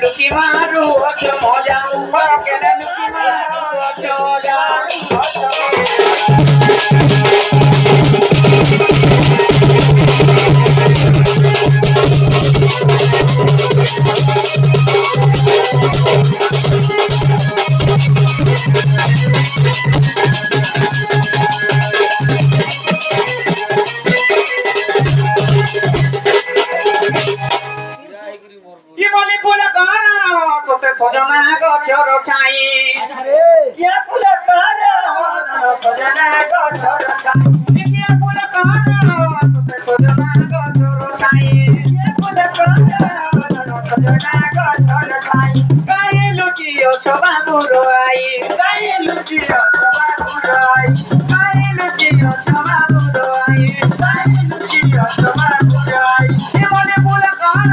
লুকি মারু মজা কেন লুকি মারু মজা কি বলি ফুল কার সতে সজনা গছর ছাই কি ফুল কার সজনা গছর ছাই কি ফুল কার সতে সজনা গছর ছাই কি ফুল কার সজনা গছর ছাই গায়ে লুচিও ছবা মুরাই গায়ে লুচিও ছবা মুরাই গায়ে লুচিও ছবা মুরাই গায়ে লুচিও ছবা মুরাই কি বলি ফুল কার